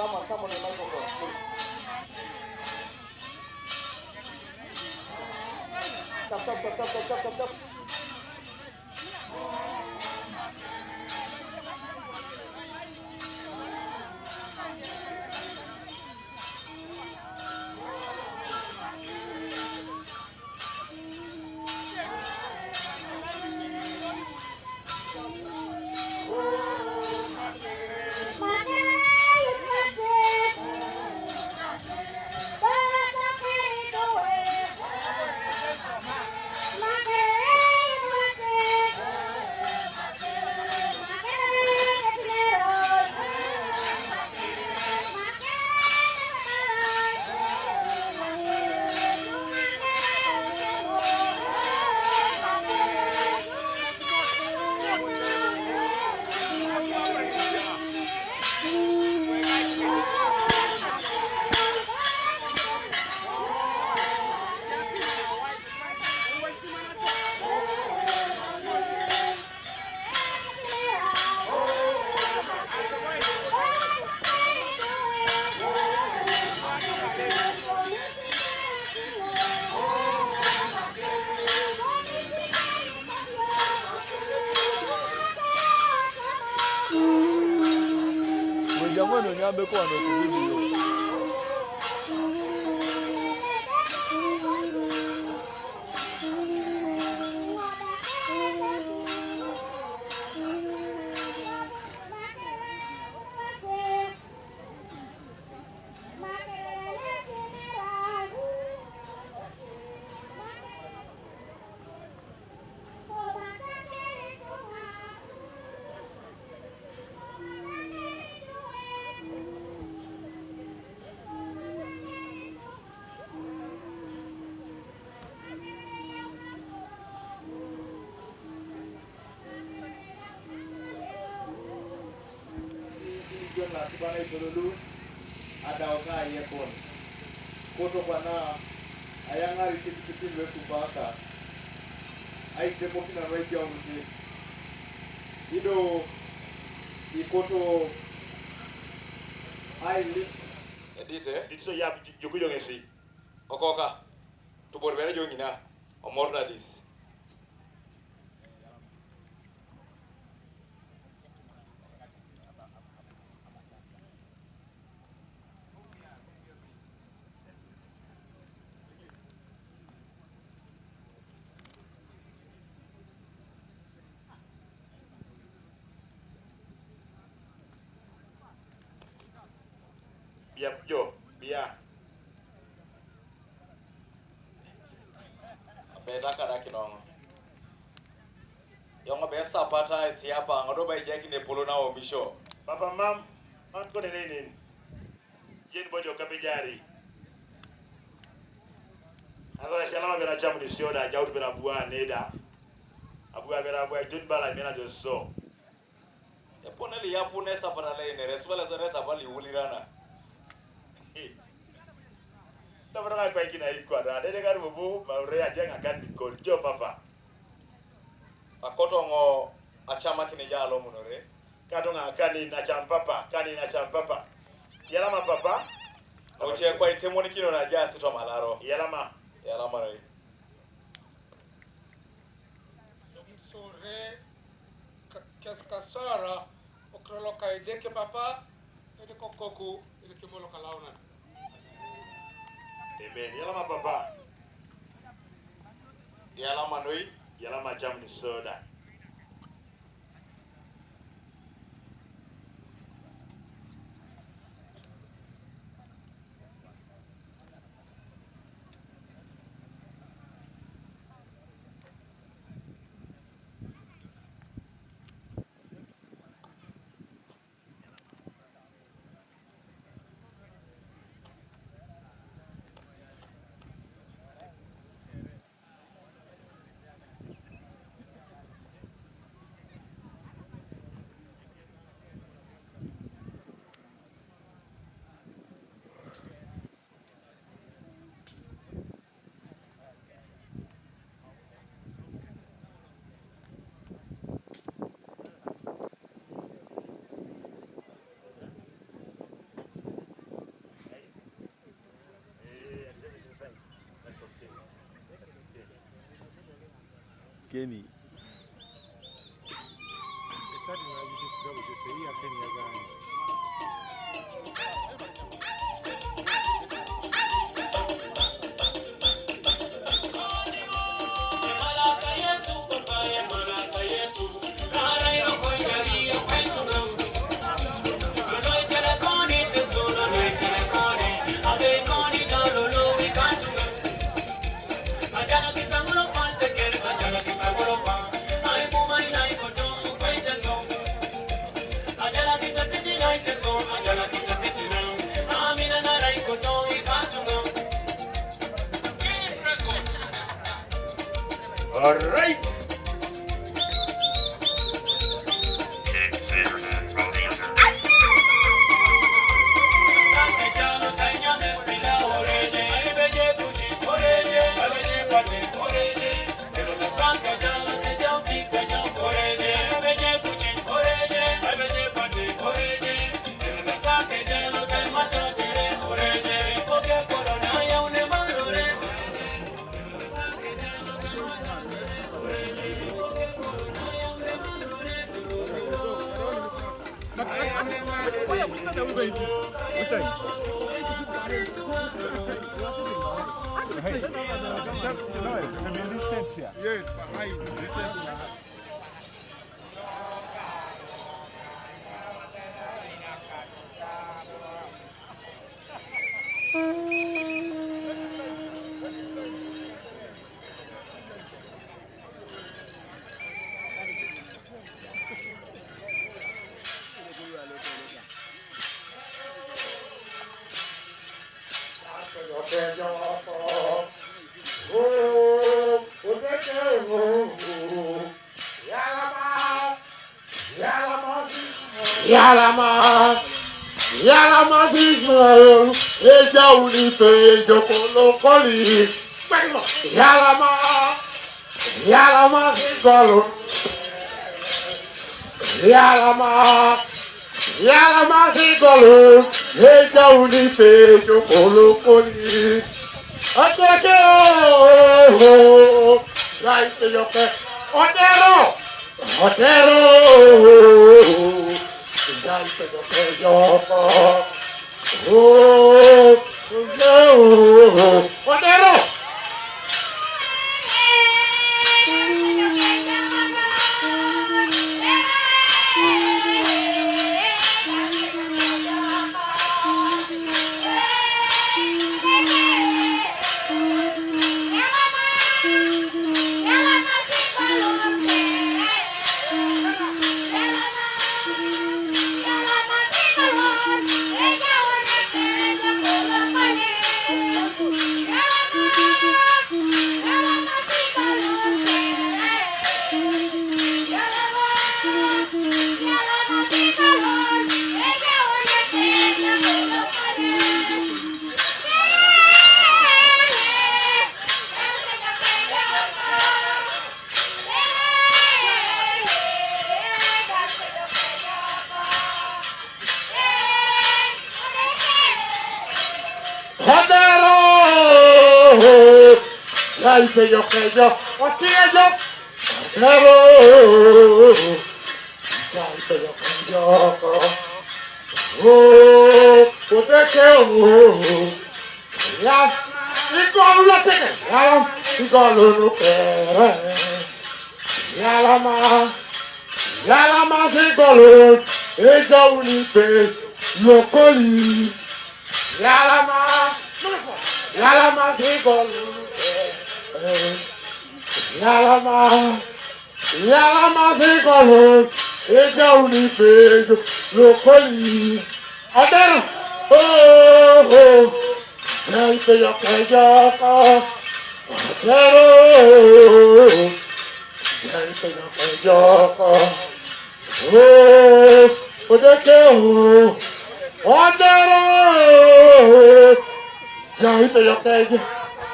come on the microphone, please. Stop. Bana idolulu ada oka yekon koto bana ayanga rikiti wetu baka ai demoki na right ya unuti ido ikoto ai li edite ditso ya jokujo ngesi okoka tuborbere jongina omorna dis Bia. Betaka da kinongo. Yongo besa pata isi hapa ngodo bai jeki ne polo na omisho. Papa mam ko ne nini. Jen bojo kapijari. Azo shalama bera chamu ni sioda jaudu bera bua neda. Abua bera bua jun bala mena jo so. E poneli ya pune sapara le ne reswala sa resa bali ulirana. Tabra kwa kina iko ada de garu bu maure ajenga kan ko jo papa akoto ngo achama kini jalo munore kato nga kani na champapa yalama papa oche kwa itemoni kino na jasi to malaro yalama re sore kaskasara okrolo kaideke papa ede kokoku ede kimolo kalauna. Amen. Yalama papa. Yalama noi. Yalama jamni soda. Kenny. All right. Yes, behind you. Yalama Israel, Eja Unipe, Jokolokoli. Yalama Sigolo. Yalama Sigolo, Eja Unipe, Jokolokoli. Atake oh, right to your face. Otero. Say yo, what you Yalama Sigolo, Eja Unipe, Locally. Otero, oh, say your pleasure, Otero, say your pleasure, oh, Otero, say your pleasure.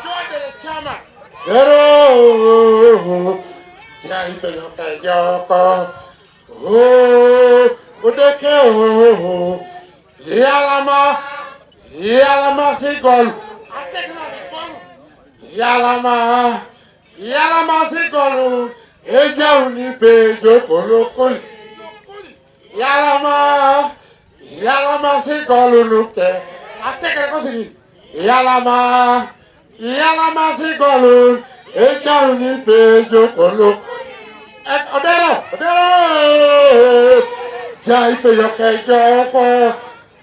Join the chama. Otero. Yalama Sigol. Yalama Sigol. Eja unipe jokolokoli. Yalama si goluluke. Ateke kosi. Yalama si golul. Eja unipe jokolokoli. Odero. Jai pe yoke joko.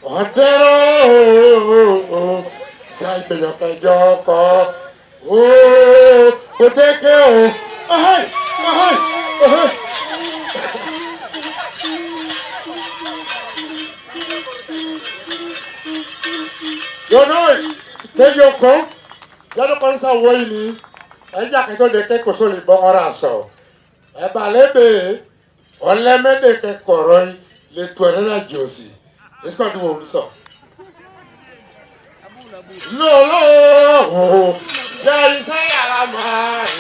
Odero. Jai pe yoke joko. Oh, odeke o. Ahai. Yo no, te yoko. Ya no pensa wini. Ella que to de que koso li bongoraso. E balebe. Oleme de que koroi le tuere na josi. Es pas du bon so. Lolo. Ya isa ya la mai.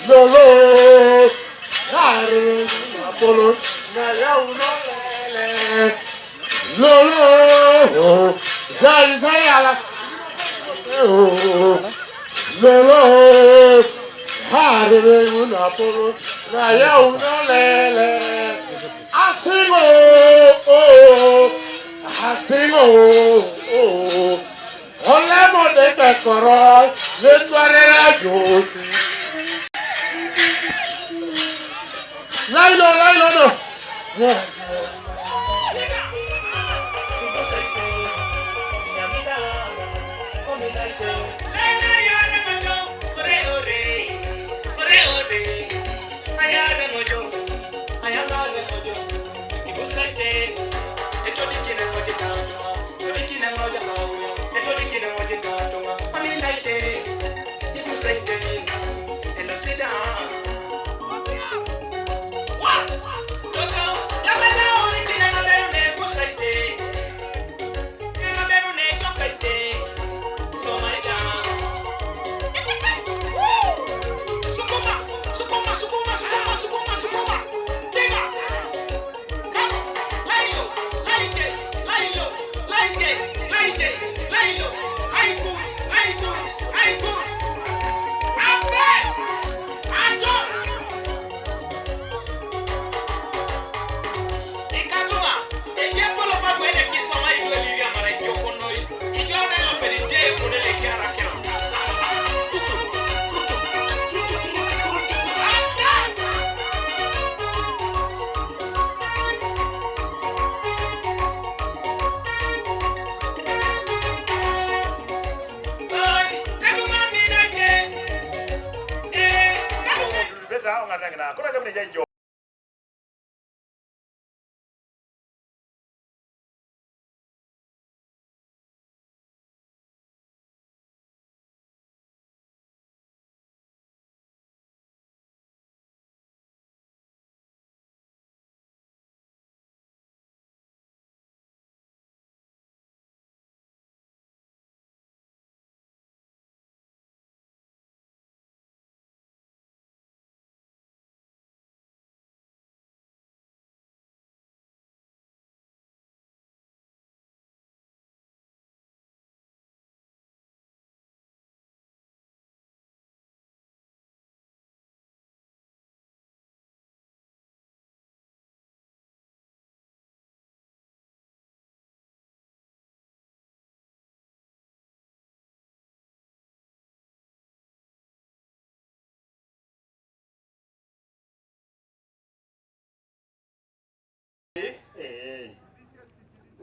Lolo. Dare Apolo. Na ya uno lele. Lolo. Ya isa ya la. Lolo. Dare uno Apolo. Na ya uno lele. Asimo. Olemo de pecoro, le tuarera josi. Lailo no.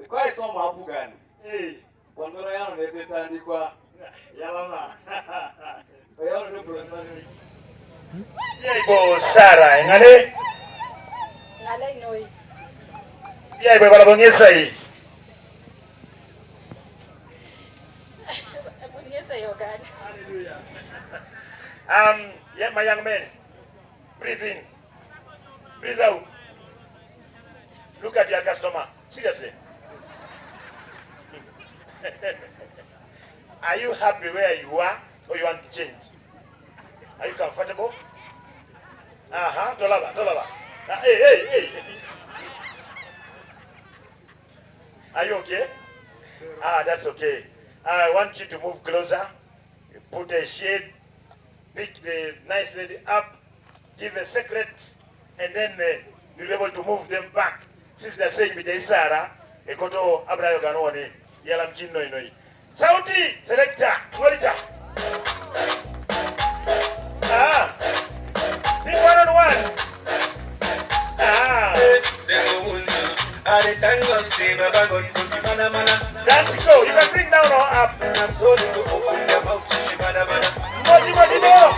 Kwa isomo hapo gani? Wandoro yao ndio tandikwa. Yalama. Yao ndio professional. Ibo Sarah, ngale? Ngale noi. Ibo balabonyesa hii. Bonyesa yogani. Hallelujah. Yeah, my young man. Breathe in. Breathe out. Look at your customer. Seriously. Are you happy where you are or you want to change? Are you comfortable? Tolaba. Hey. Are you okay? That's okay. I want you to move closer. Put a shade pick the nice lady up, give a secret, and then you'll be able to move them back. Since they're saying with Sarah, a koto abrayo ganone, yalam kin noi noi. Sauti, selector, monitor. Ah, big 1-on-1. Ah. That's go. You can bring down or up. Modi, no.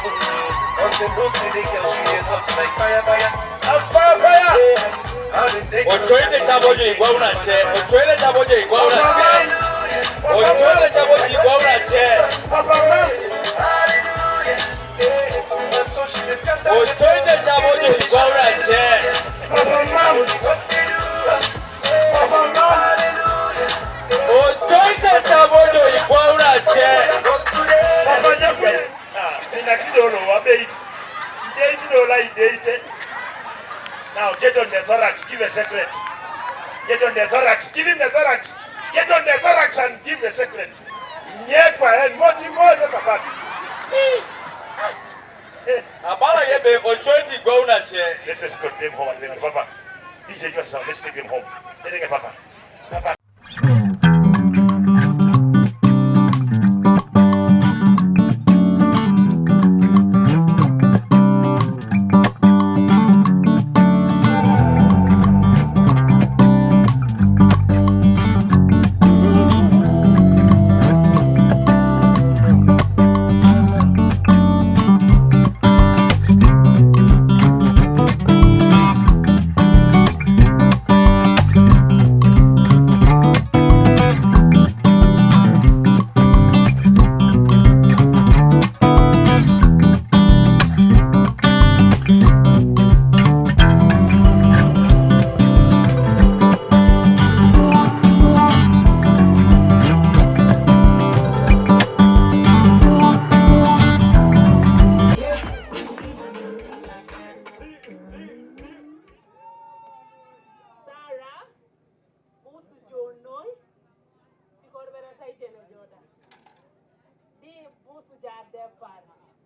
Ochoite chaboje igwa unache. Ochoite chaboje igwa unache. Ochoite chaboje igwa unache. Ochoite chaboje igwa unache. Ochoite chaboje igwa unache. Now get on the thorax, give a secret. Get on the thorax, give him the thorax. Get on the thorax and give the secret. Abala yebe ochoite igwa unache. Let's escort them home and then Papa. DJ yourself, let's take them home. Let's take Papa. Papa.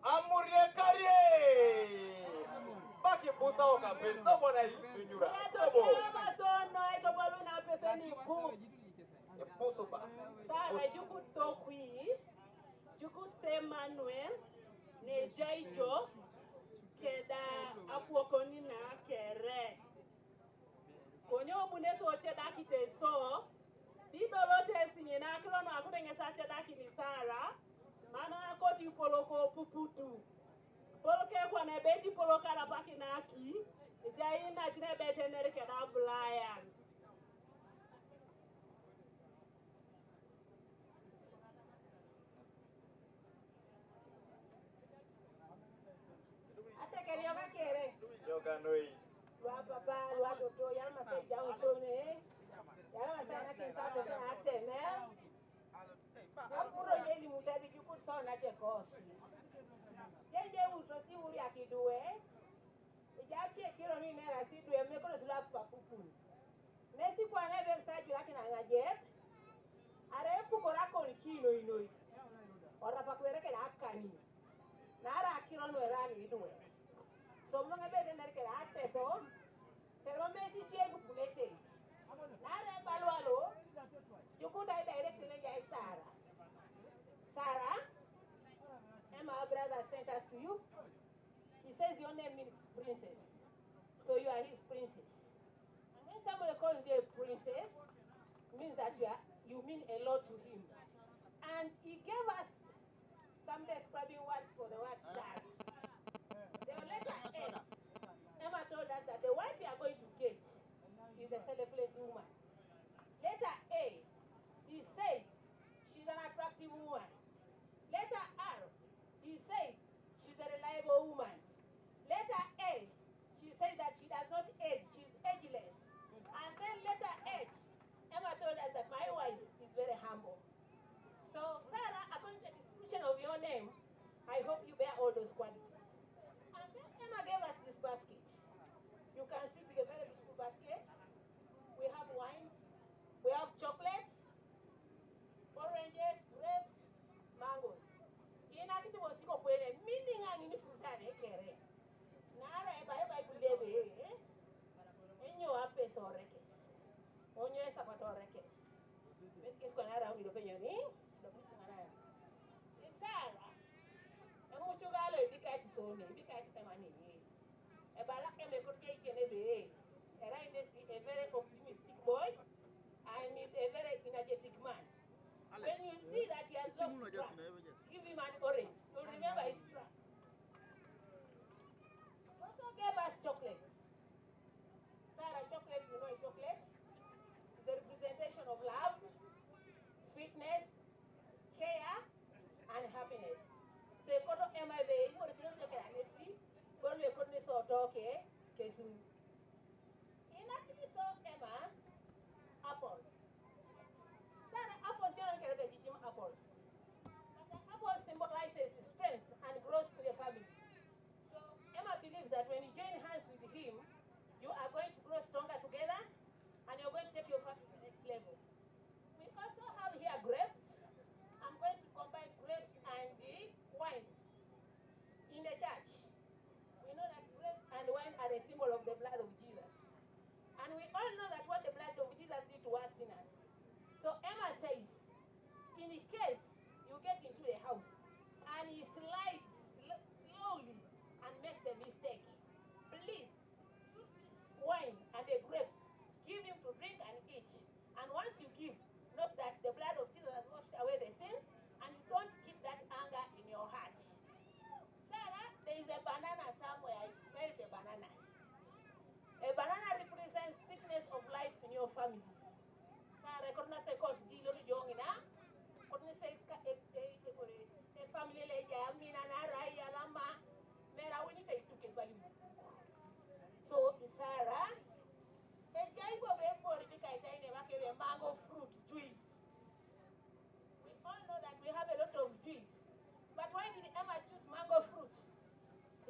Amuria Carrier! Baki Busa Oka, Nobody Junior. You could so you could say Manuel, Nejaijo, Keda Apuokonina, Kere. Konyo Buneso Chedakite so, Bidolote Sinakron, according as Achedaki Sara, Mana Koti Poloko Puputu. Poloke when a Betty Poloka Pakinaki, Jaina Tinebet and Eric and Ablian. Papa, what to do, Yama said, Yawasone, Yama said, I can start to say, I'm put a daily mutabi, you could sound at your course. Then they would see what I can do, eh? The Yachi, Kiron, I see to a maker's lap, Papu. Mexico, I never said you like an yet. I don't put a cone kilo, you know, or a paquerec and Akani. Nara Kiron, where I do it. So long a bit and I can act as all. Pero Messi Jacob Bulete. Nara Balualo, you could I direct in a Sarah. Sarah, Emma brother sent us to you. He says your name means princess. So you are his princess. And when somebody calls you a princess, means that you mean a lot to him. And he gave us some describing words for the word Sarah. The letter S. Emma told us that the wife you are going to get is a selfless woman. Letter A, he said she's an attractive woman. Letter R, he said she's a reliable woman. Letter A, she said that she does not age, she's ageless. And then letter H, Emma told us that my wife is very humble. So Sarah, according to the description of your name, I hope you bear all those qualities. And then Emma gave us this basket. You can see it's a very beautiful basket. We have wine, we have chocolates, oranges, grapes, onye sapatore kes met kes ko nara wi do penyo ni do ko ngara Sarah mucho galo ibikati sone ibikati tamani ni e bala e me ko ke kene be era ine si a very optimistic boy and is a very energetic man. When you see that he has lost track, give him an orange. You'll remember his track. He also gave us chocolates. Sarah, chocolate, you know a chocolate? It's a representation of love, sweetness, care, and happiness. So you got to Emma Bay, you want to know the Canesi, but we couldn't so talk, Kesu. In actually saw Emma apples. Sarah, apples don't care about the apples. But the apple symbolizes strength and growth to the family. So Emma believes that when you join hands with him, you are going to grow stronger together and you're going to take your family to the next level. We also have here grapes. I'm going to combine grapes and the wine in the church. We know that grapes and wine are a symbol of the blood of Jesus. And we all know that what the blood of Jesus did to us sinners. So Emma says, in case you get into a house and he slides slowly and makes a mistake, please, wine and the grapes, give him to drink and eat. And once you give, note that the blood of Jesus has washed away the sins and you don't keep that anger in your heart. Sarah, there is a banana somewhere. I smell the banana. A banana represents sweetness of life in your family. Sarah, couldn't say cause Gilo to young enough? Couldn't say a family lady, Mina, Raya, Lama, Mera, we need to take his value. So, Sarah, a guy go away for the mango fruit juice. We all know that we have a lot of juice. But why did Emma choose mango fruit?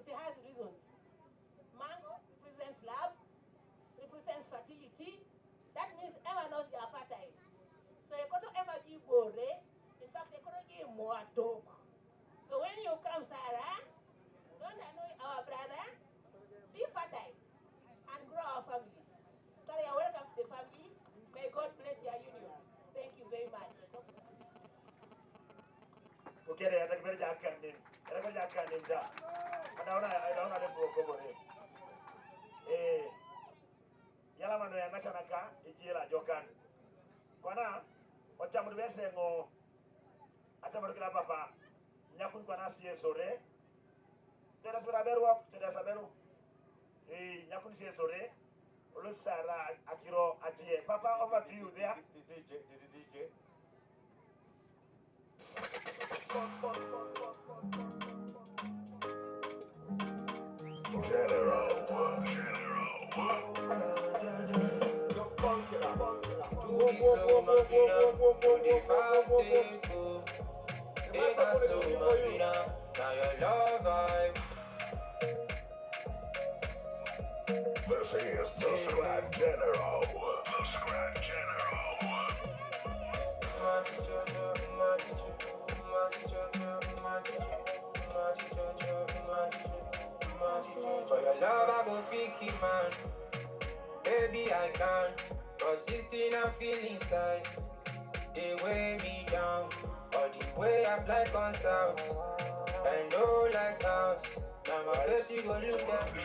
It has reasons. Mango represents love, represents fertility. That means Emma knows they are fertile. So you got to Emma give bore. In fact, they could give more dog. So when you come, Sarah, don't annoy our brother. Be fertile and grow our family. So you are welcome to the family. May God bless your union. Thank you very much. Okay, I don't know Jack and him. I don't know Jack and him. I don't know the book over here. Yalamano ya Nashanaka, Ijila Jokan. Kwana, Ochamurvese no Achamarkila Papa, Yakun Kwanasi Sore, Terasuraberu, Terasaberu, Yakun Sore, Lusara, Akiro, Achie. Papa, over to you there. The DJ. This is the Scrap General. The Scrap General. For your love, I go fake it, man. Baby, I can. Cause this thing I feel inside, they weigh me down. Or the way I fly on south, and no lights out. Now my face, you go look at me.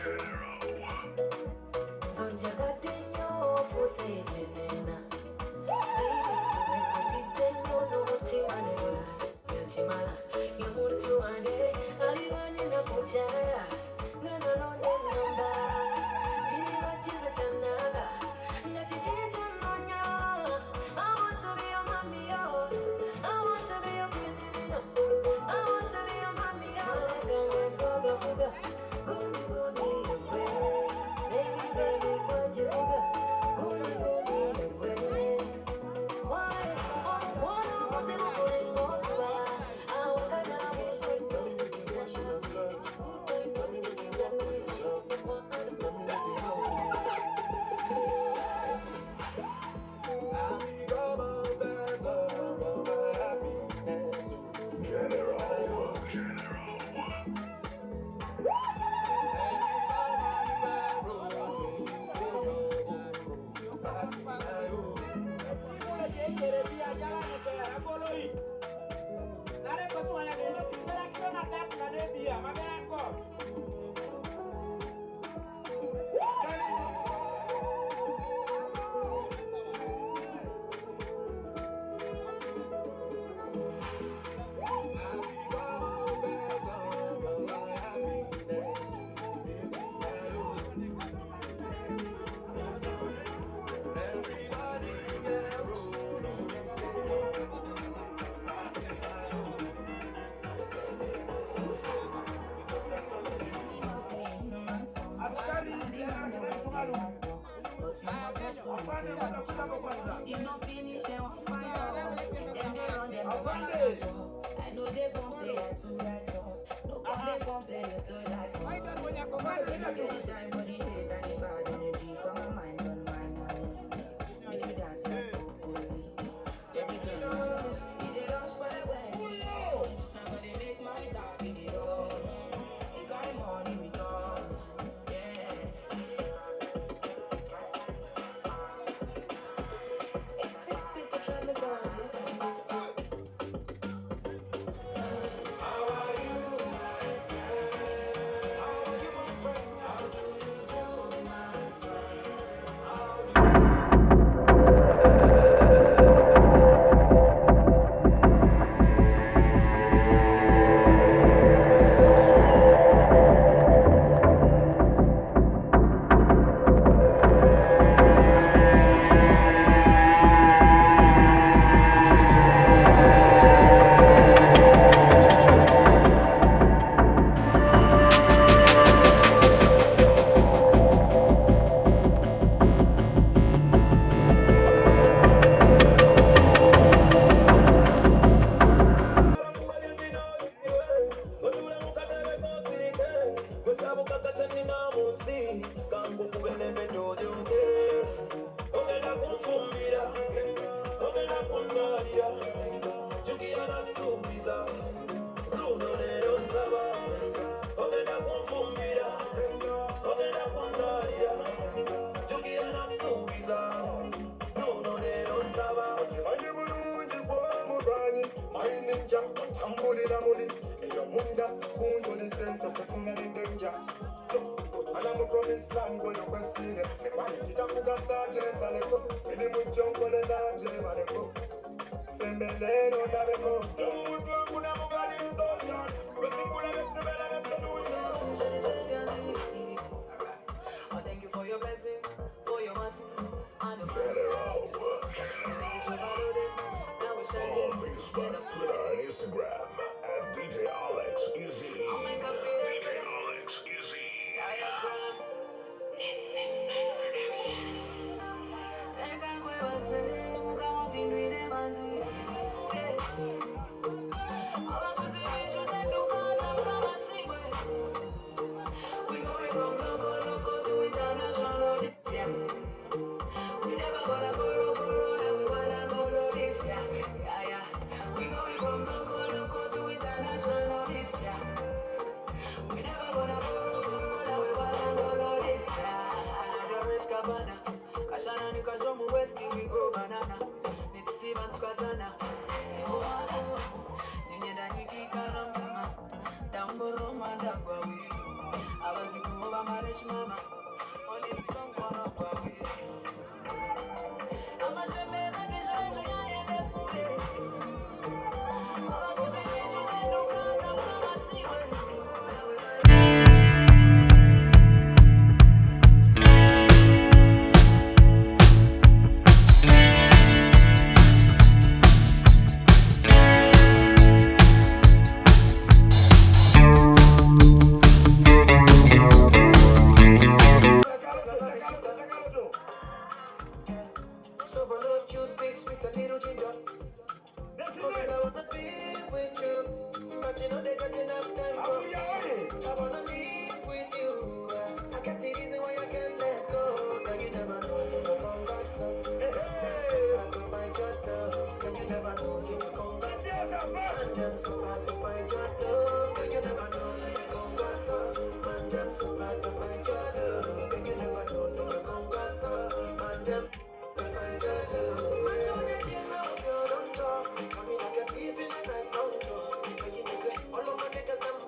All of my niggas, them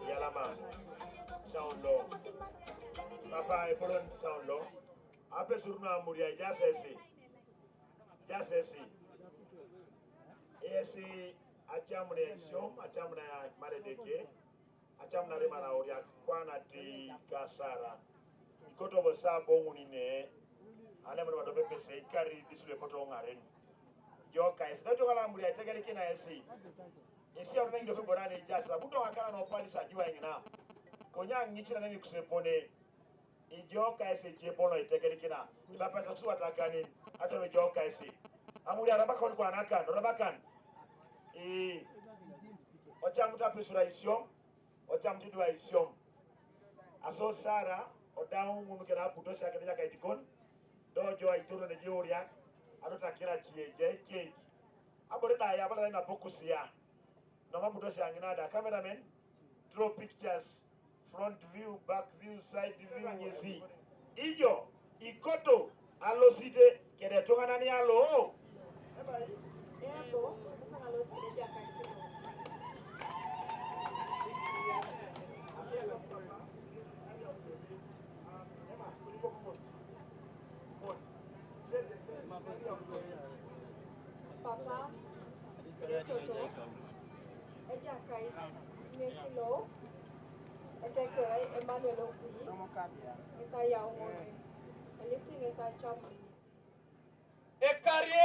Yalama, sound low. Papa, sound low. Ape surna Amuria, just esi. Esi, achamune shom, achamuna maredeke, achamuna remana oria, kwana di kasara. Ikoto bosa bongunine, anemuna wadopepe se ikari disule koto ngaren. Joka esi, nato kala Amuria, tegele kina esi. Esi ya mengi dope borane jasa, buto wakala na opali sa jua ingina. Konya ngichira nengi kusepone. Ijoka ese jepono itegele kina. Ibapa saksuwa takani, ato me joka ese. Amuria rabaka kwa anakan, rabakan. Ochamuta pressurization, ochamuta duation. Aso Sarah, odaun munukera putosi akadeja kaitikon. Dojo aitoro ne jeoriak, anota kira chie. Aboreda ya bala na bokusia. Nama putosi anginada cameraman draw pictures, front view, back view, side view nyesi. Ijo ikoto alosite kede tongana ni alo. Eko, sasa nalosikia kaitino. Papa, eja kai nesilo, eja kai Emmanuel okui, esa ya umone, lifting esa chamli. Ekarie!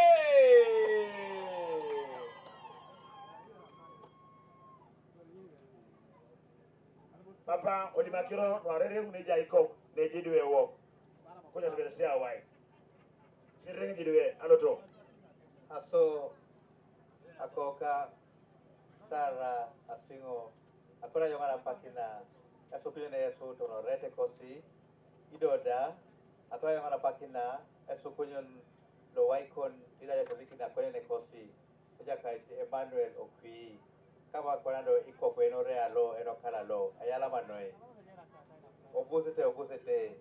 Papa, olimakiro warere uneja iko nejidiwe wo. Kunya tuberesia awai. Sirrengi jidiwe aloto. Aso akoka Sarah asingo akora yongana pakina esukuyone yesu tono rete kosi idoda atwa yongana pakina esukunyon lo waikon ila ya tolikina koyene kosi eja kaiti Emmanuel okui kama kwanando iko kweno realo eno kala lo ayala manoi obusete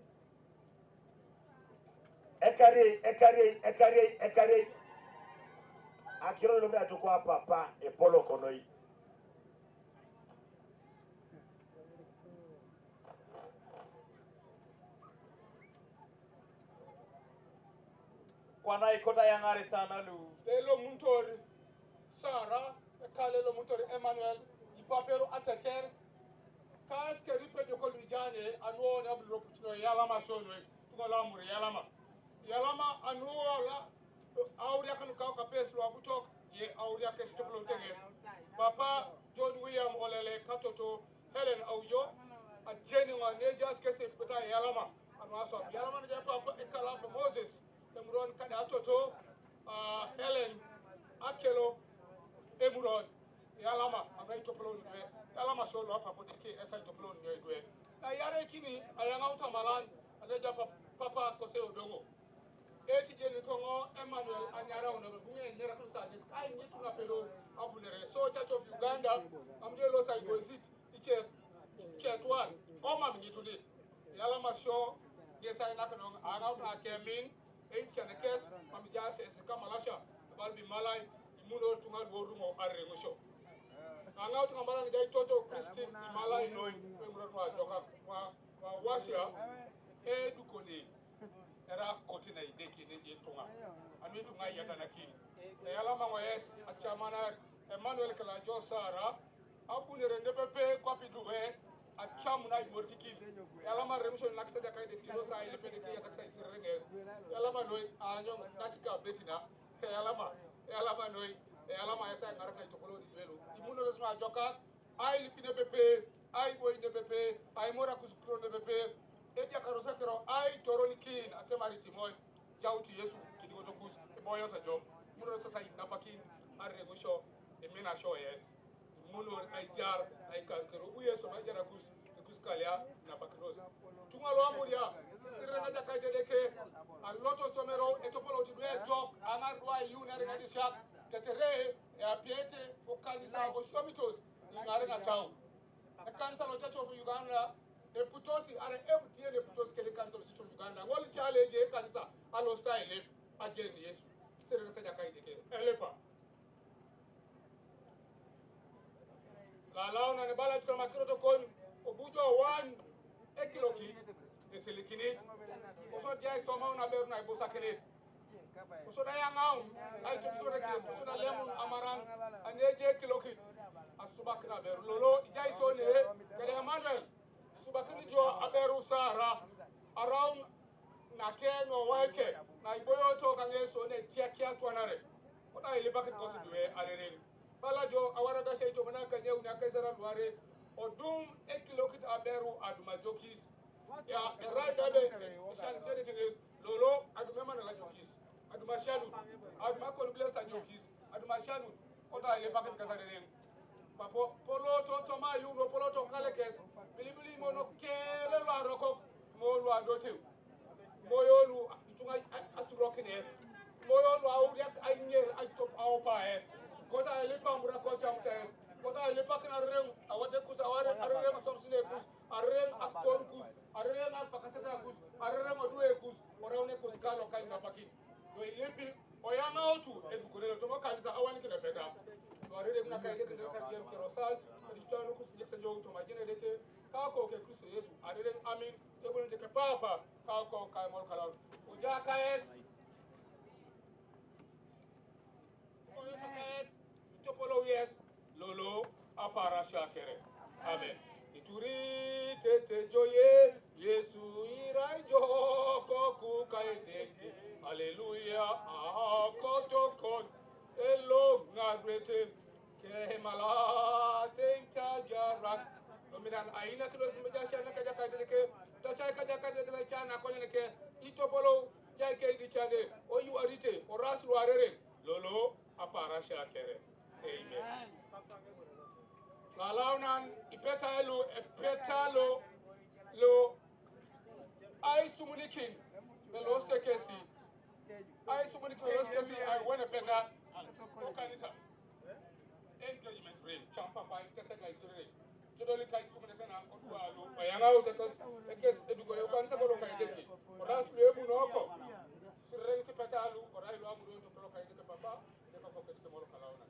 Ekari. Akiro lo mra tukwa papa e polo konoi. Kwana ikota yangare sana lu. Lelo muntori Sarah, kalelo muntori Emmanuel, ipapero attaquer. Kaske ripe de kolujane anuo na blo puchno yalama sonwe. Tukola Amuria yalama anuo la Auria kanu kau kapeslo abutok ye Auria kestoplo tenges. Papa John William Olele katoto Helen Aujo a Jenny wa nejas kese peta yalama anu aso yalama ne papa ekala for Moses emuron kada atoto Helen akelo emuron yalama amai toplo nwe yalama so lo papa deke esa toplo nwe na yare kini ayanga utamalan adeja papa kose odongo eti jeni kongo Emmanuel anyara ono bunge miracle service kai nyitu na pelo abunere so Church of Uganda amje lo sai visit iche twan o ma nyitu ni yala ma show yesa ina kono ana na kemin eti chane kes mam jase kama lasha balbi malai imuno tunga gorumo arre musho anga tunga mala ni toto Christine malai noi emro twa joka wa washa dukoni era kotina ideki ne tunga anu tunga yata na kini yala mango yes achamana Emmanuel kala jo Sarah abunere ndepepe kwa piduwe achamuna imorkiki yala ma remso nakisa da kai de kilo sa ile pede ki yata sai sirrenges yala ma noi anyo nachika betina yala ma noi yala ma yasa ngara kai tokolo di welo imuno resma joka ai lipine pepe ai boy de pepe ai mora kuskro de pepe edia karosa kero ai toroni kin atemari timoy jawti yesu kidigo to kus e boyo ta job muno so sai na pakin arre go show e mina show yes muno ai jar ai kankero u yesu ma jara kus kalia na bakros tunga lo Amuria sirre na jaka deke a loto somero e topolo ti be job ana rwa yu na renga di shop tetere e apiete o kanisa o somitos ni ngare na town e kanisa lo Church of Uganda e putosi are every ne putosi kele kanisa lo Church of Uganda ngoli challenge e kanisa alo style a jeni yesu sere sa jakai dike elepa la launa ne bala tuma kiro kon obujo wan ekiloki esilikini oso dia so ma una beru na ibusa kele oso da yangao ai to reke oso da lemun amarang aneje kiloki asubakna beru lolo jai so ne kele Emmanuel subakini jo aberu Sarah around na keno wake na iboyo to kange so ne tiakia twanare ona ile baket ko siduwe alere bala jo awara da sey to manaka nyew na kaisara luare odum ekilokit aberu aduma jokis ya eraida be shan tede kene lolo aduma man la jokis aduma shanu aduma ko blesa jokis aduma shanu ona ile baket kasare papo polo to ma yuno polo to kalekes bilibili mono kele la roko mo lo adote moyolu itunga asurokines moyolu awuyak ainyer atop awpaes kota ile pambura kota mtes kota ile pakana rem awate kusaware arrem somsine kus arrem akon kus arrem apakasata kus arrem aduwe kus oraune kus kalo kai na pakin do ilepi oyama otu edukorelo to makanisa awani kina peta do arrem na kai de ka jem kerosal kristiyano kus leksa jowo to majene deke kako ke kristo yesu arrem amin ebon de papa kako kai mol kala uja kaes Chopolo yes lolo apara shakere amen ituri tete joye yesu irai joko kukaideke haleluya akotokon elo ngagrete ke malate tajarak dominan aina kilo simejasha na kaja kaideke tachai kaja kaideke chana kwenye ke itopolo jai ke dichane oyu arite oraslu arere lolo apara shakere amen lalaunan ipetalo epetalo lo ai sumulikin the lost kesi ai sumulikin the lost kesi I want to peta okanisa engagement ring champa pai kesa ga isore jodoli kai sumulikin na kodwa lo bayanga utekos ekes edugo yo kanisa ko kai deke oras lebu noko sirre ke petalu orai lo amuro to ko kai deke papa de ko ko ke molo kalauna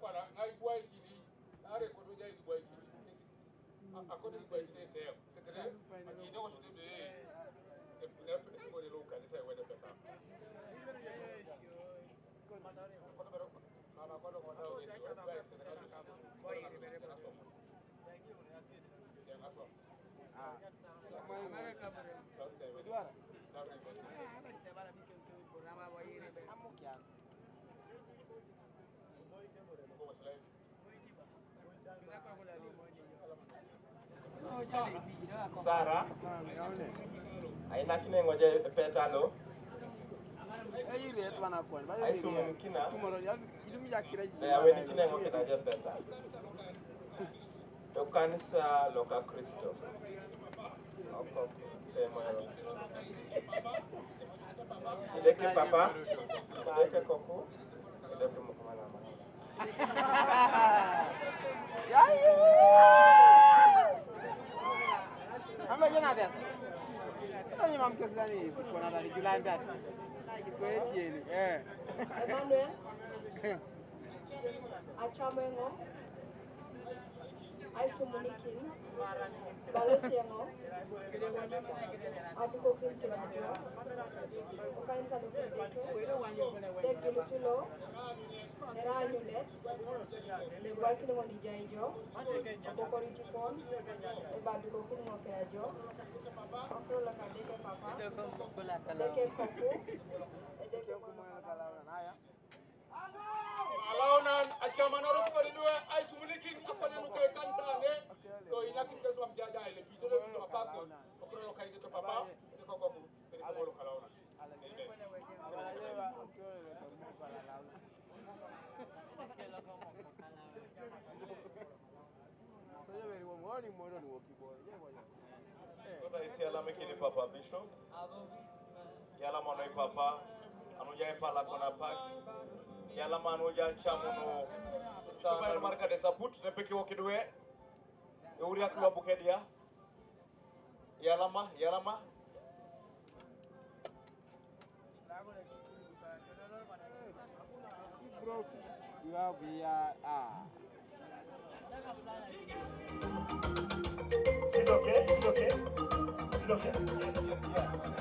para ngai boy kili are ko do jay boy kili akodi boy kili te sekre aki do ko de e pula pe ko de loka ni sai wede peta ko madare ko do mama ko do ko do ni boy sekre boy rebere ko thank you ne akide ya ngaso America bare Eduardo se va la misión que programa boy rebere amukia Sarah, aina kine ngoje petalo. Ai sumu kina. Awe ni kine ngoje daje peta. To kanisa loka Kristo. Oko temoyo. Ideke papa, ideke koko, ideke mukamana mama. Yayo. Amba jana deh. Tanya mam kesani, bukan ada di Uganda. Lagi kue ni. Emmanuel. Achamengo. Aisumulikin. Balesiango. Atukokin kilajo. Okanisa lukendeke. Dekilitulo. Erayunet. Lebuakini mo dijaijo. Abokorijipon. Ebadukokin mo keajo. Okrola kadeke papa. Deke koku. Deke kalaunan. Alaunan achamanoro ko dinwe ay sumulikin akone no kay kanisa ne to inakin keso am jaja ile pitolo to apako okrola kay to papa de ko gobu de ko bolo kalaunan Kota isi alame kini papa bishop. Yala monoi papa. Anuja pala kona paki. Yala manuja chamuno. Sama marka desa put nepeki wokidwe. Uria kuwa bukedia. Yalama. Is it okay? Is it okay? Is it okay?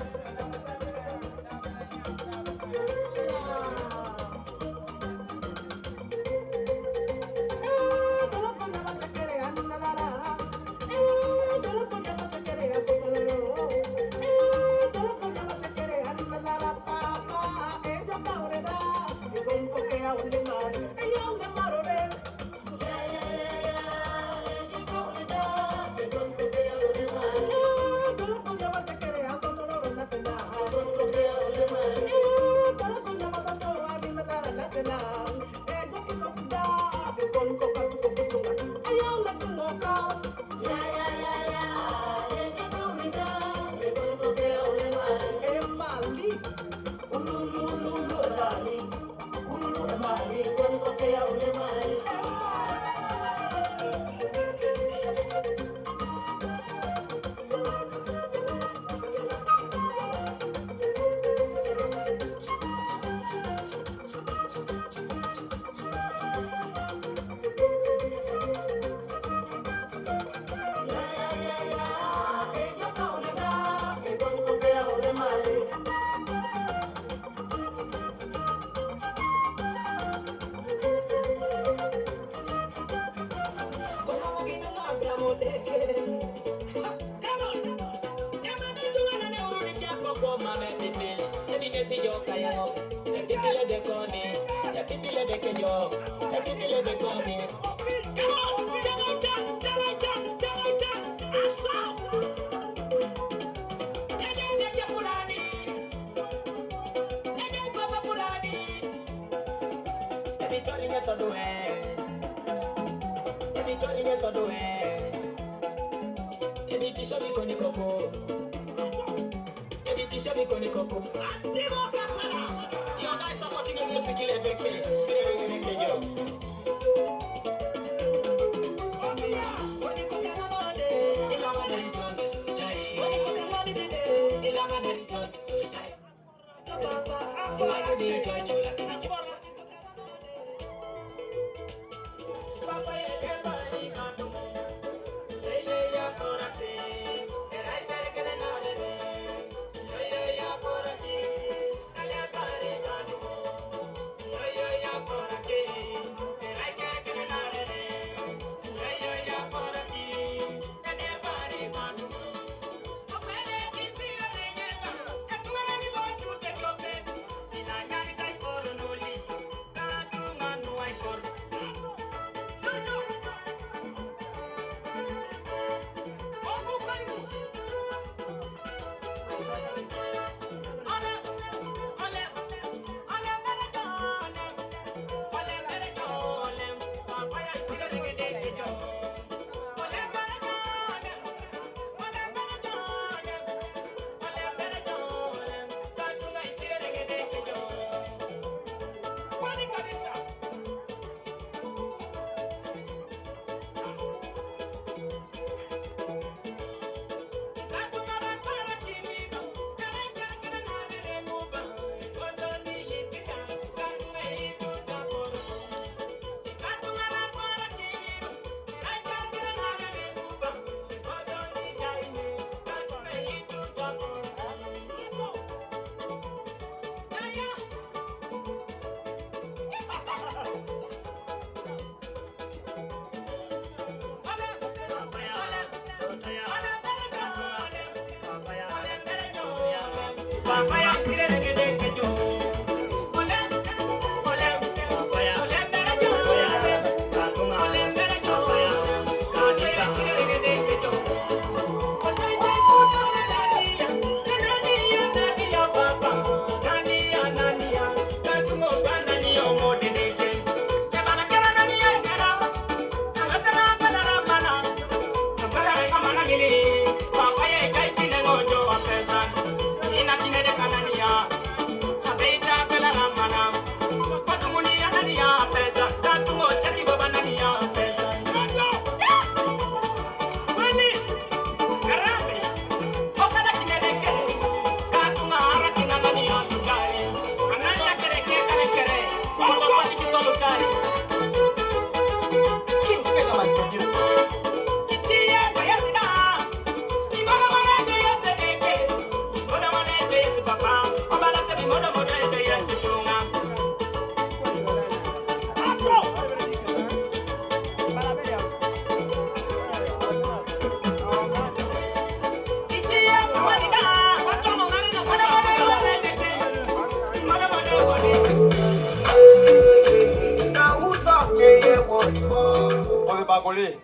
Oli.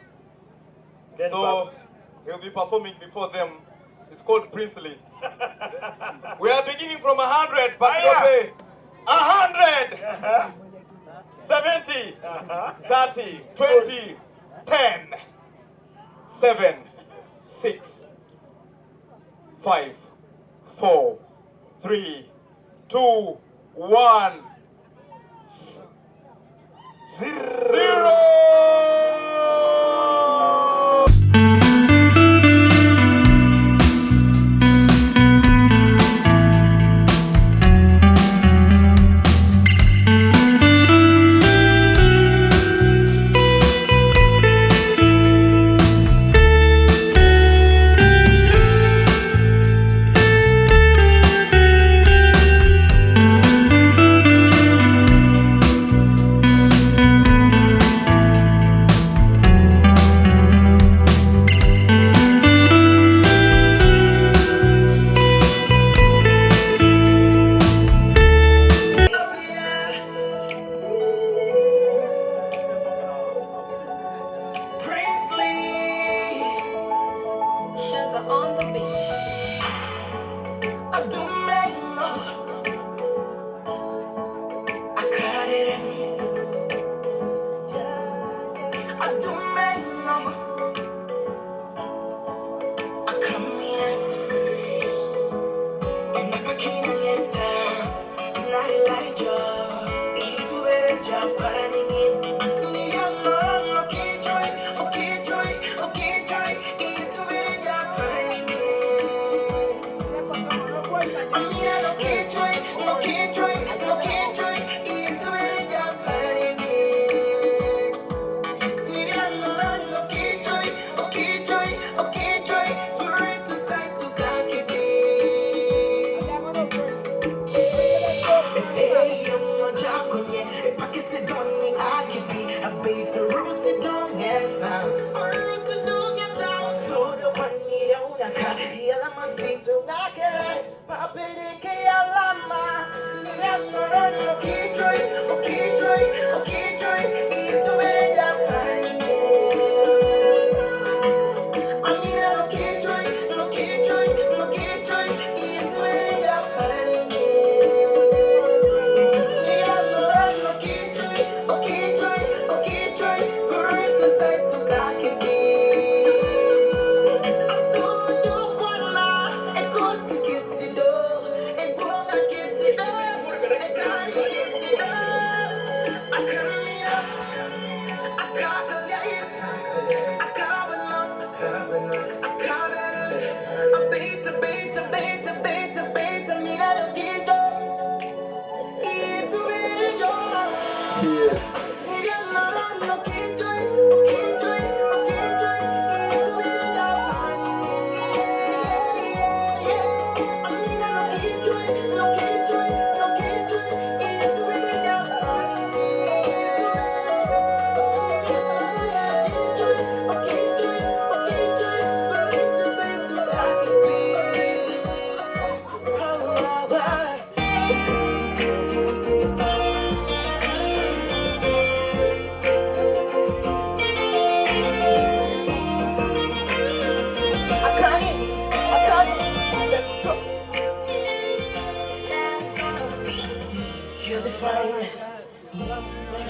So he'll be performing before them. It's called Princely. We are beginning from 100. Pakirope. 100. 70. 30. 20. 10. 7. 6. 5. 4. 3. 2. 1. 0.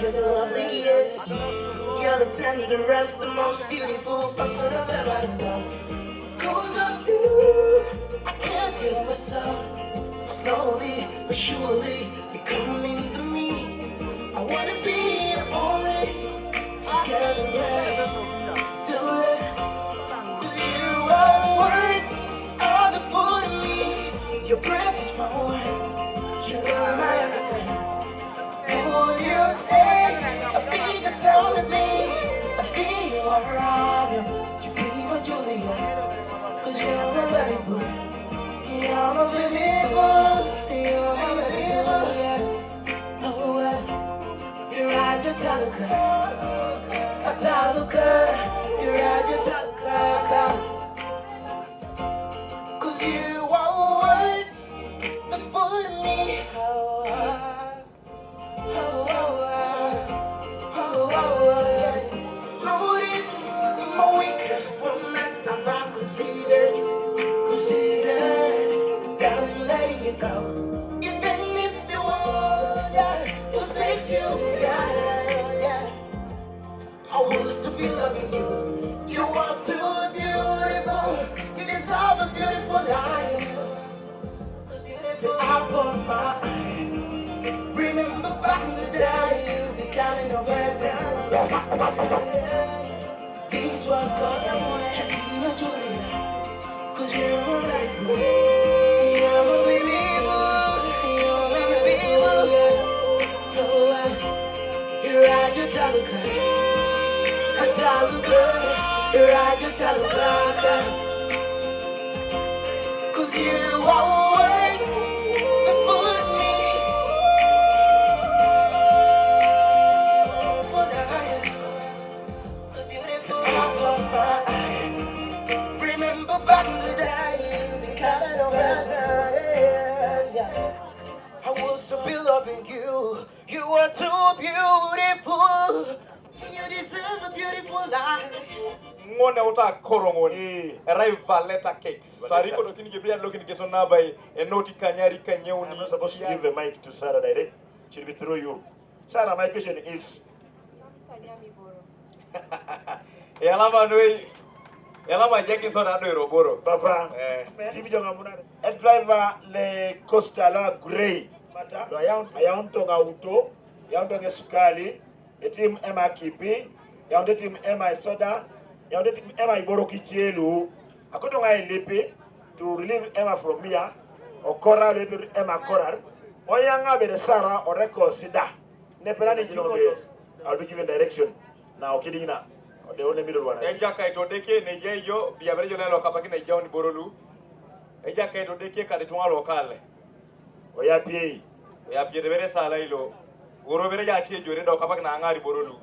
You're the loveliest, you're the tenderest, the most beautiful person I've ever known. Because of you, I can't feel myself. Slowly but surely, you're coming to me. I wanna be your only forgetting grace. Do it, 'cause you are words, are the food of me. Your breath is my wine, you are my everything. Will you stay? I'll be the town with me. I'll be your Romeo. You be my Julia. 'Cause you're my very good. You're my baby boy. You're my baby boy, yeah. Oh, you're Raja Taluka. Taluka. You're Raja Taluka. 'Cause you are words that for me. Oh, oh, oh, oh, oh, oh, oh, oh. you go. Even if the world forsakes you, yeah. I will still be loving you. You are too beautiful. You deserve a beautiful life. The apple of my eye. Remember back in the days, the kind of this was God's Julia, Julia. Cause you're like good. You're my baby boy. You're my baby boy. You're right, you're taluka. You're right, you're taluka. Cause you are worth the food me. Beautiful apple of my eye. Remember back in the days, the kind of yeah. I will still be loving you. You are too beautiful. You deserve a beautiful life. Ngone uta korongoni erai valeta cakes sari ko dokini gebria lokini keso na bai enoti kanyari kanyeuni. I'm not supposed to give the mic to Sarah direct. Should be through you. Sarah, my question is Yalama noi Yalama jeki so na do roboro Papa TV jonga munare e driver le Costa la grey mata do ayaun to ngauto yaun to ngesukali e team Emma Kipi yaun de team Emma Soda yaun de team Emma Iboro Kichelu akoto ngai lepe to relieve Emma from here okora lepe Emma korar oyanga be de Sarah or record sida ne pelani jinobe I'll be given direction now kidina the only middle one. Eja kai to deke ne jejo biabere jole lo kapaki ne jawni borolu. Eja kai to deke ka de twa lokale. Oya pie de bere sala ilo. Woro bere ja che jore do kapaki na ngari borolu.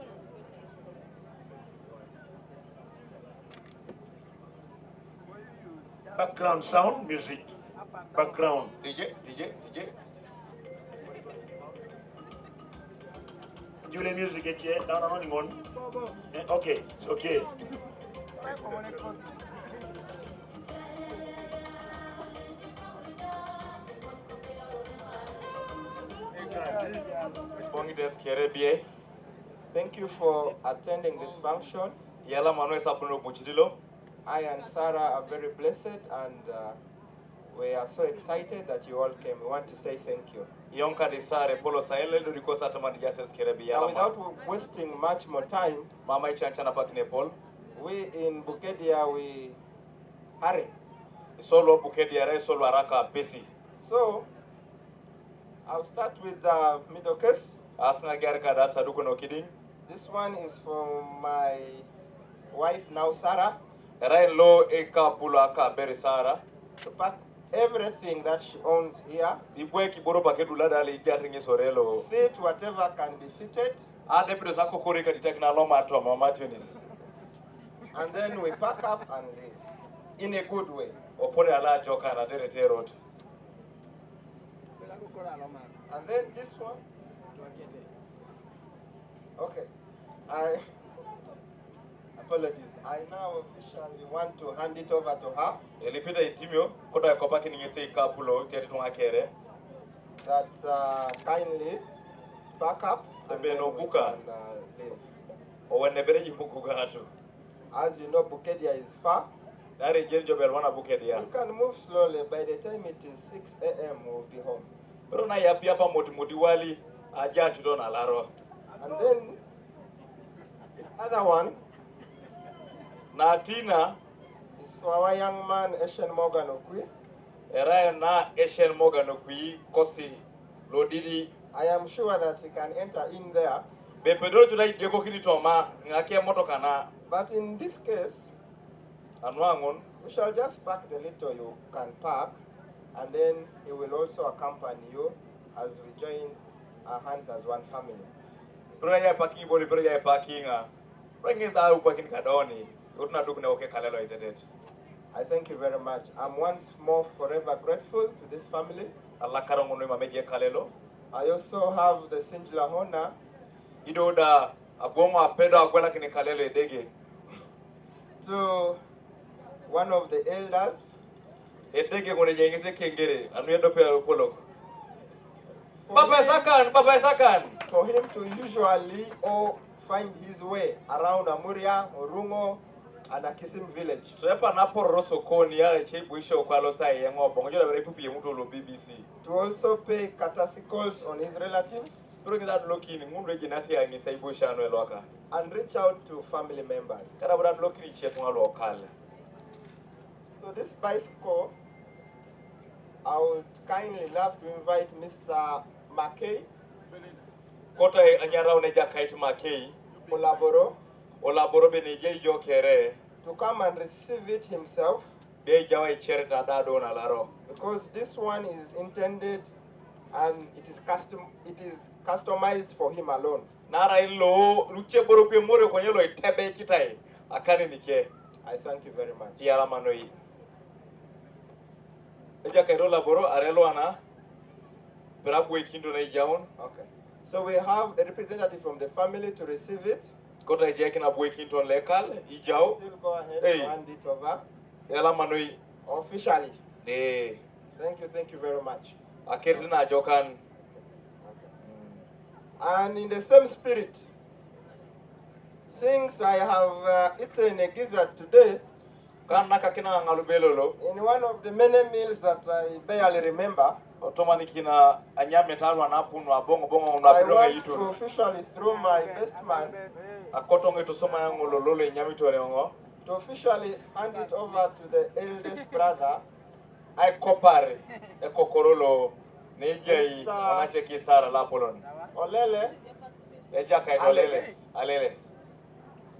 Background sound music. Background. DJ. Julie music here. Now running on. Okay, it's okay. Thank you for attending this function. I and Sarah are very blessed and we are so excited that you all came. We want to say thank you. Now, without wasting much more time, we in Bukedia, we hurry. So, I'll start with the middle case. This one is for my wife now, Sarah. To pack everything that she owns here. Fit whatever can be fitted. And then we pack up and leave in a good way. And then this one. Okay. Apologies. I now officially want to hand it over to her. That kindly back up and then we can leave. As you know, Bukedia is far. You can move slowly. By the time it is 6 a.m., we'll be home. And then this other one is for our young man, Eshen Morgan Okwi. I am sure that he can enter in there. But in this case, we shall just pack the little you can pack, and then he will also accompany you as we join our hands as one family. I thank you very much. I'm once more forever grateful to this family. I also have the singular honor to one of the elders Eteke ngone jengise kengere. Anu yedo pe polok. Papa Sakan. For him to usually find his way around Amuria, Orungo, and Akisim village. Trepa naporo sokoni ya chebwisho kwa losa yengo bongojo la repupi muto lo BBC. To also pay courtesy calls on his relatives. That looking mundu jinasi ya ngisa ibusha no eloka. And reach out to family members. Kada buda looking chetunga local. So this bicycle, I would kindly love to invite Mr. McKay. Kota anyara uneja kait McKay. Olaboro beneje yo kere. To come and receive it himself. Because this one is intended and it is customized for him alone. I thank you very much. Okay. So we have a representative from the family to receive it. Still go ahead and hand it over. Officially. Thank you very much. Okay. And in the same spirit, since I have eaten a gizzard today, in one of the many meals that I barely remember, I want to officially, through my best man, to officially hand it over to the eldest brother. I kopare e kokorolo neje wanacheki Sara lapolon. Olele eja aleles.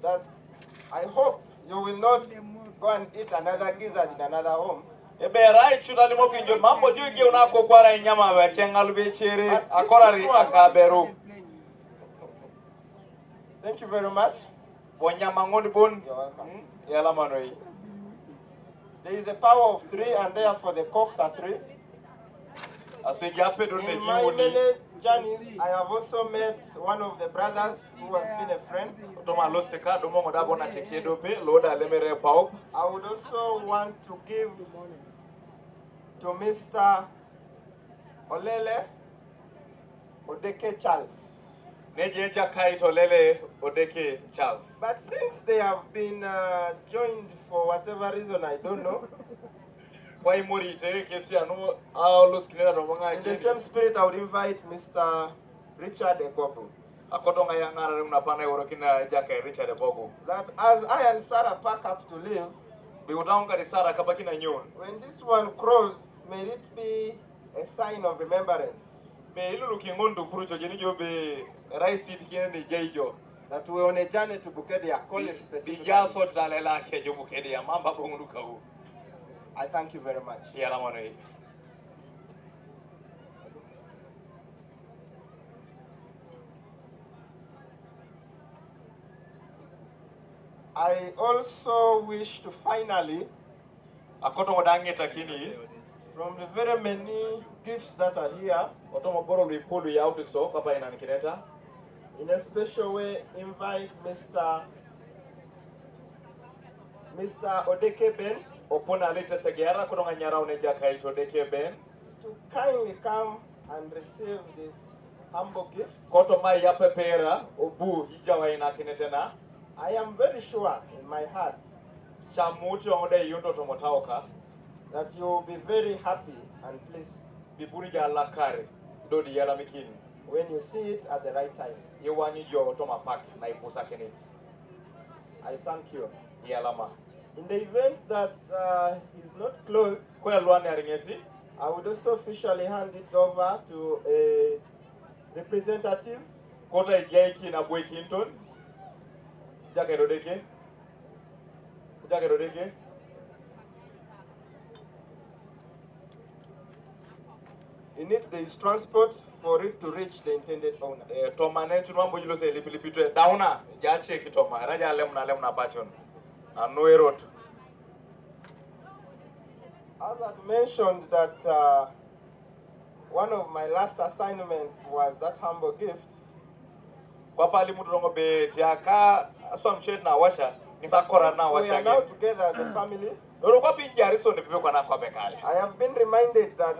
That I hope you will not go and eat another gizzard in another home. Eberai chudali mopinjo mambo juge unako kwara inyama wachengalu bechere akorari akaberu. Thank you very much. Bonyama ngoni bon. Yala manoi. There is a power of 3 and therefore the cocks are 3. In my many journeys, I have also met one of the brothers who has been a friend. I would also want to give to Mr. Olele Odeke Charles. But since they have been joined for whatever reason, I don't know. In the same spirit, I would invite Mr. Richard Ebogo. That as I and Sarah pack up to leave, when this one crows, may it be a sign of remembrance. That we're on a journey to Bukedia, calling specifically. I thank you very much. I also wish to finally, from the very many gifts that are here, in a special way invite Mr. Odeke Ben to kindly come and receive this humble gift. I am very sure in my heart that you will be very happy and pleased when you see it at the right time. I thank you. In the event that is not closed, I would also officially hand it over to a representative. In it, there is transport for it to reach the intended owner. As I mentioned that one of my last assignments was that humble gift. Since we are now together as a family, I have been reminded that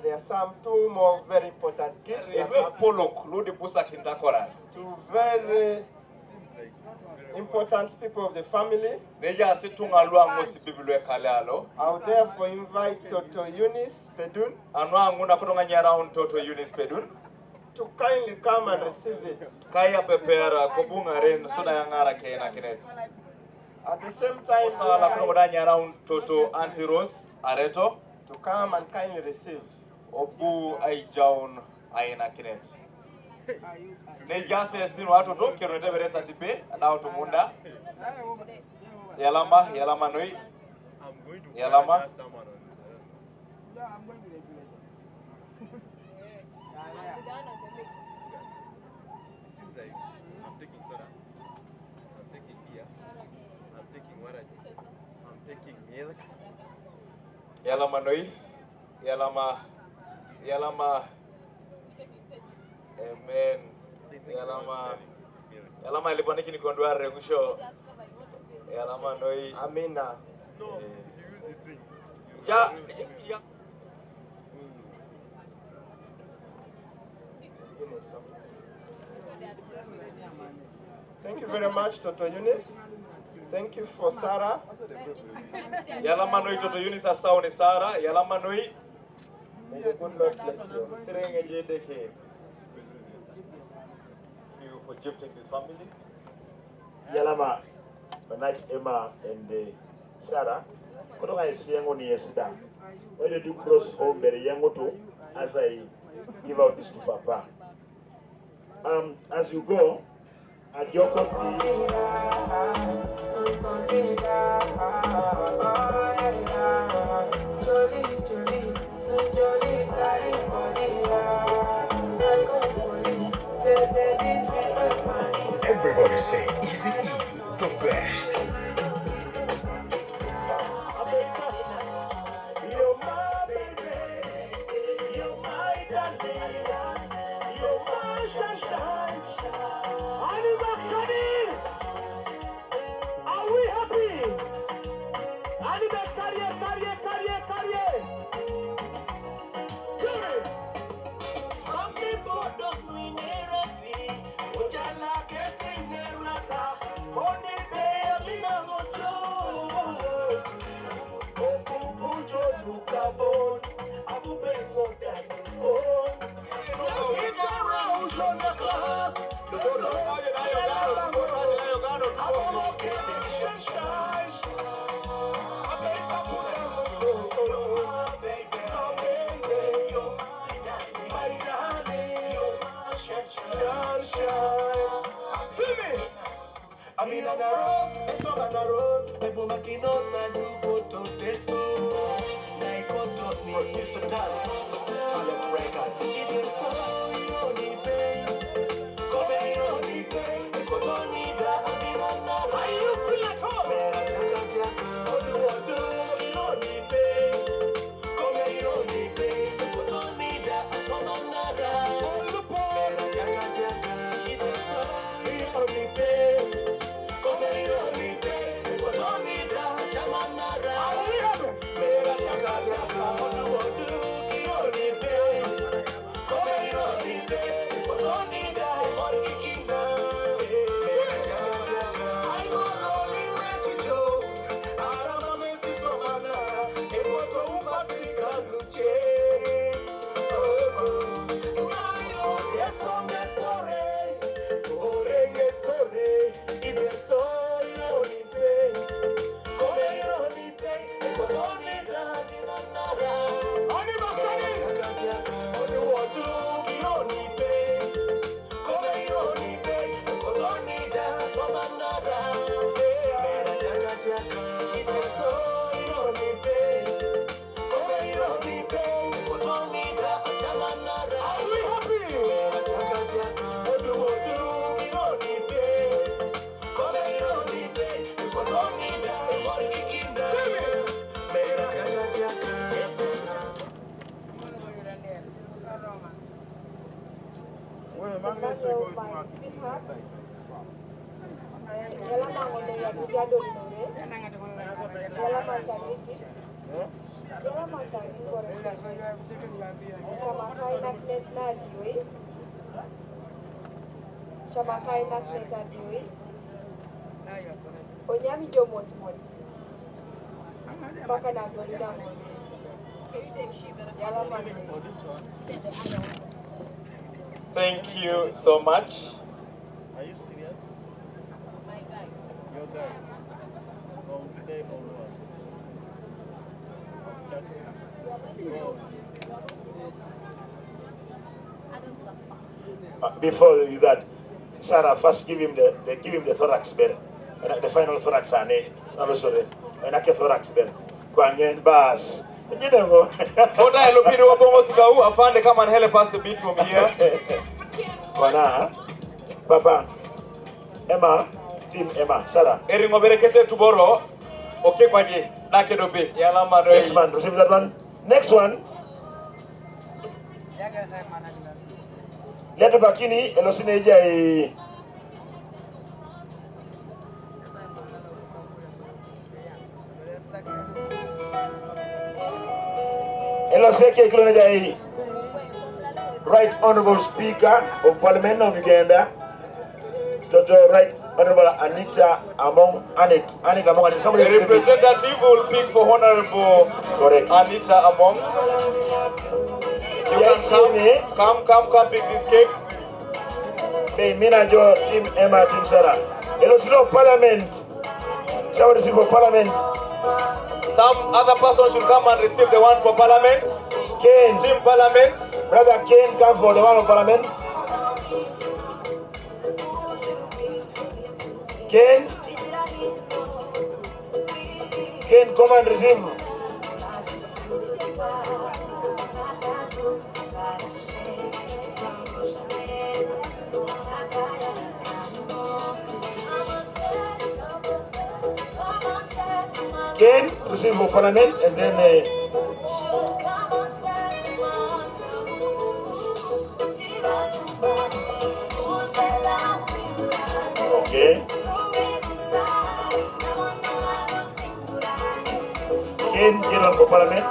there are some two more very important gifts. Two very important people of the family. I would therefore invite Toto Eunice Pedun to kindly come and receive it. At the same time, Toto Auntie Rose Areto to come and kindly receive. Obu Aijaun Aina Kinet. Nejase sin watu to kero tebere satipe na to munda. Yalama noi. Yalama. I'm taking soda. I'm taking beer. I'm taking water. I'm taking milk. Yalama noi. Yalama. Amen. Yalama ilikuwa niki nikondwa regusho. Yalama noi. Amina. No, if you use the thing. Yeah. Thank you very much, Toto Eunice. Thank you for Sarah. Yalama noi Toto Eunice asauni Sarah. Yalama noi. May the good Lord bless you. Thank you for gifting this family. Yalama, Manaj Emma and Sarah. Kono is young on yesida. Why did you cross home very young to as I give out this to Papa? As you go, at your country. Everybody say Easy E, the best. You're my baby, you're my darling, you're my sunshine. Are we happy? Carrier. Some people don't mean it. Ujala kesi nerata, oni be mojo. Opujo lukabon, abube kodani. Itara ujonaka, Amina na rose, eso na rose, ebo makino sa dubo to teso, na ikoto ni isotali, talent record. It is so ironipe, come ironipe, ikoto ni da amina na. Why you feel at home? Mera taka taka, odu ironipe, come ironipe, ikoto ni da asona nara. Mera taka taka, it is so ironipe. Also, my sweetheart, Yalama Ngondo ya Kujado Linore, Yala masariti. Yala masariti kore. Chamakai naknet na diwi. Chamakai naknet na diwi. Onyami jo moti moti. Baka na dolida moti. Yala masariti. Thank you so much. Are you serious? My guy. Your guy. From today onwards. Before you do that, Sarah, first give him the thorax bell. And the final thorax and sorry. And I thorax bell. Kwanyen bas. You know. Oda Lupiro Bomosika, I found to come and help us a bit from here. Wana, Papa, Emma, Team Emma, Sarah. Ering Oberekese tomorrow. Okay, Paji. Nakedobe. Yala Mado. Yes, man. Receive that one. Next one. Leto Bakini, Elosineja. Eloseke Kiloneja. Right Honorable Speaker of Parliament of Uganda. Dr. Right Honorable Anita Among Anita Among. The representative will pick for Honorable Correct. Anita Among. You can come pick this cake. Hey, Mina Jo, Team Emma, Team Sarah. Elosino Parliament. Somebody receive for Parliament. Some other person should come and receive the one for Parliament. Ken. Team Parliament. Brother Ken, come for the one of Parliament. Ken, come and receive. Ken, receive for Parliament, and then okay. Ken, get on for Parliament.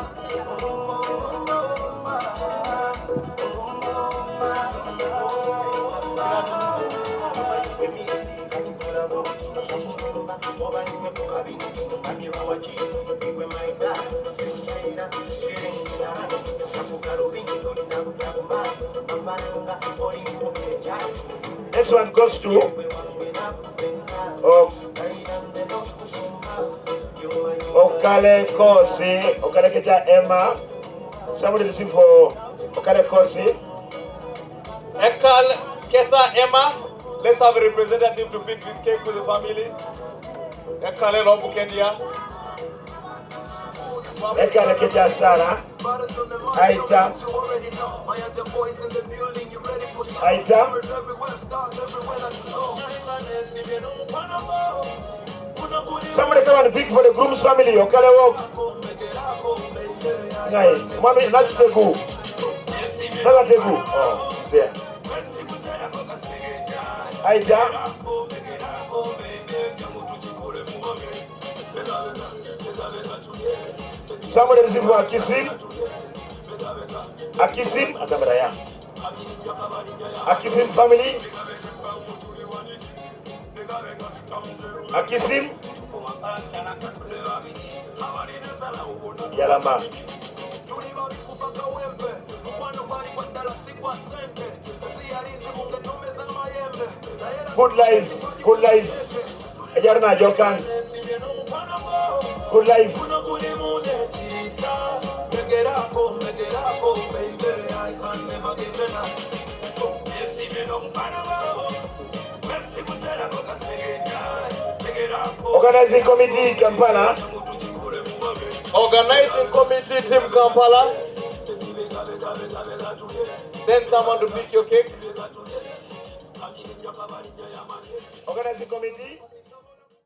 Next one goes to Okale Kosi, Okale Keja Emma. Somebody listen for Okale Kosi. Ekal Kesa Emma. Let's have a representative to pick this cake with the family. Ekale Lobukendia. Ekale Keja Sarah. Aita. Aita. Somebody come and pick for the groom's family. Okale walk. Ngai, mami, let's take go. Let's take go. Oh, there. Aita. Somebody receive for Akisim. Akisim, Atamaraya. Akisim family. Akisim. Yalama. Good life, good life. Ajarna Jokan. Good life. Organizing committee Kampala. Organizing committee Team Kampala. Send someone to pick your cake. Organizing committee.